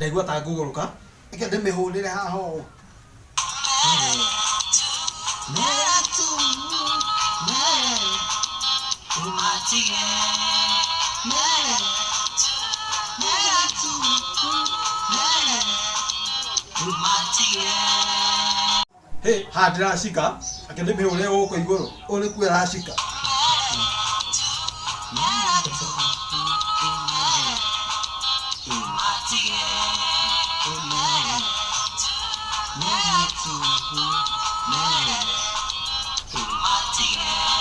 Để qua ta Google cả. Cái đêm mày hồ đi ra hồ. Hey, hadra shika. Cái đêm mày hồ đi ô coi goro. Ô le kuera shika. Yeah.